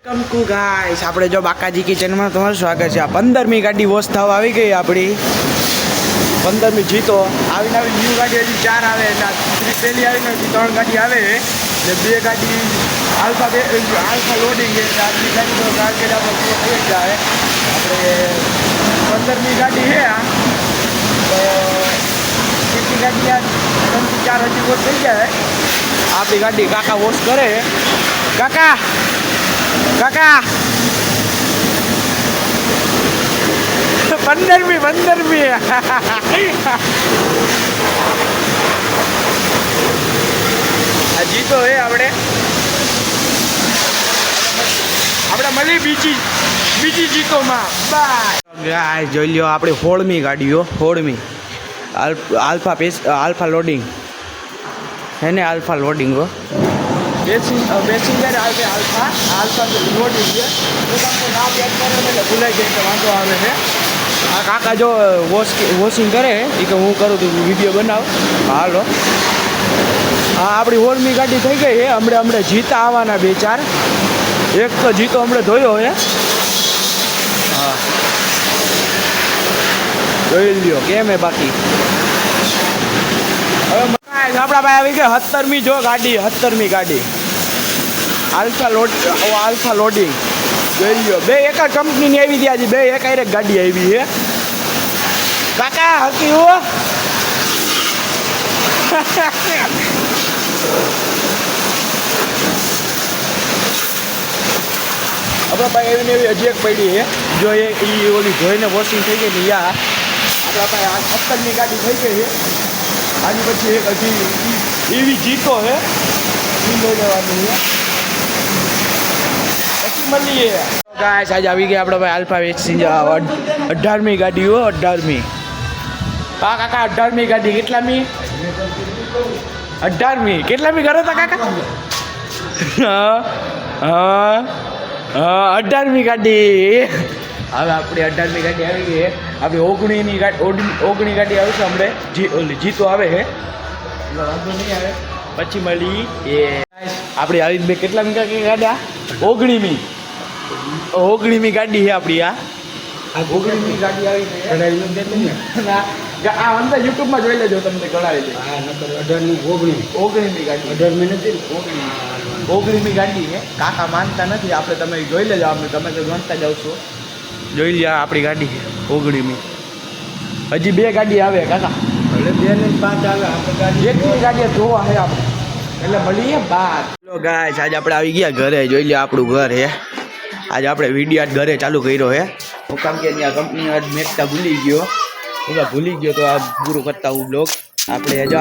Welcome to guys, આપણે જો બાકાજી કિચનમાં તમારું સ્વાગત છે. આ 15મી ગાડી વોશ થવા આવી ગઈ આપણી 15મી જીતો આવીને આવી ન્યૂ ગાડી હજી 4 આવે એટલે પહેલી આવીને હજી 3 ગાડી આવે એટલે 2 ગાડી આલ્ફા લોડિંગ છે. આજની ગાડી તો ટાર્ગેટ આપણે પૂરો થઈ જ જાય. આપણે 15મી ગાડી છે આ તો કેટલી ગાડી આ 3 થી 4 હજી વોશ થઈ જાય. આપણી ગાડી કાકા વોશ કરે. કાકા કાકા 15મી હજી તો હે આપણે મળી બીજી જીતોમાં. બાય જોઈ લ્યો આપણી 16મી ગાડીઓ 16મી આલ્ફા લોડિંગ હે ને આલ્ફા લોડિંગ હો બેસિંગર આવે આલ્ફા લોડિંગ છે. નામ યાદ કરે એટલે ભૂલાઈ જાય તો વાંધો આવે છે. આ કાકા જો વોશિંગ કરે એ કે હું કરું તું વિડીયો બનાવ. હાલો હા આપણી 16મી ગાડી થઈ ગઈ છે. હમણાં જીતા આવવાના 2-4 એક તો જીતો હમણાં ધોયો હે. હા જોઈ લ્યો કેમ હે બાકી. હવે આપણા ભાઈ આવી ગઈ 17મી જો ગાડી 17મી ગાડી આલ્ફા લોડિંગ જોઈ લ્યો. બે એક જ કંપનીની આવી હતી આજે, બે એક ગાડી આવી છે. કાકા હકી હો આપણા ભાઈ એવી ને એવી હજી એક પડી છે. જો એ ઓલી ધોઈને વોશિંગ થઈ ગઈ ને યા આપણા ભાઈ આ 17મી ગાડી થઈ ગઈ છે. આની પછી એક હજી એવી જીતો છે એ લઈ લેવાની છે. પછી મળીએ ગાઈસ. આજે આવી ગયા આપણા ભાઈ આલ્ફા વેક્સિંગ 18મી ગાડી હો 18મી. હા કાકા 18મી ગાડી કેટલામી 18મી કેટલામી કરો તા કાકા? હા હા હા 18મી ગાડી. હવે આપણી 18મી ગાડી આવી ગઈ. આપણી 19મી ગાડી આવશે હમણાં ઓલી જીતો આવે છે વાંધો નહીં આવે. પછી મળી એ આપણી આવી બે કેટલામી ગાડી 19મી ગાડી છે આપણી. આ 19મી ગાડી આવી આ અંદર યુટ્યુબમાં જોઈ લેજો તમને ગણાવી દે. 19મી ગાડી 19મી ગાડી છે. કાકા માનતા નથી આપણે તમે જોઈ લેજો. આપણે તમે તો ગણતા જાવ છો. જોઈ લે આપણી ગાડી 19મી. હજી 2 ગાડી આવે કાકા એટલે 2 ને 5 આવે. આપણે એકની ગાડી જોવા છે આપણે એટલે મળીએ બાર. ચલો ગાઈસ આજે આપણે આવી ગયા ઘરે. જોઈ લે આપણું ઘર હે. આજે આપણે વિડીયો ઘરે ચાલુ કર્યો હે. હું કામ કે ત્યાં કંપની મેકતા ભૂલી ગયો તો આ પૂરું કરતા હું બ્લોગ આપણે જો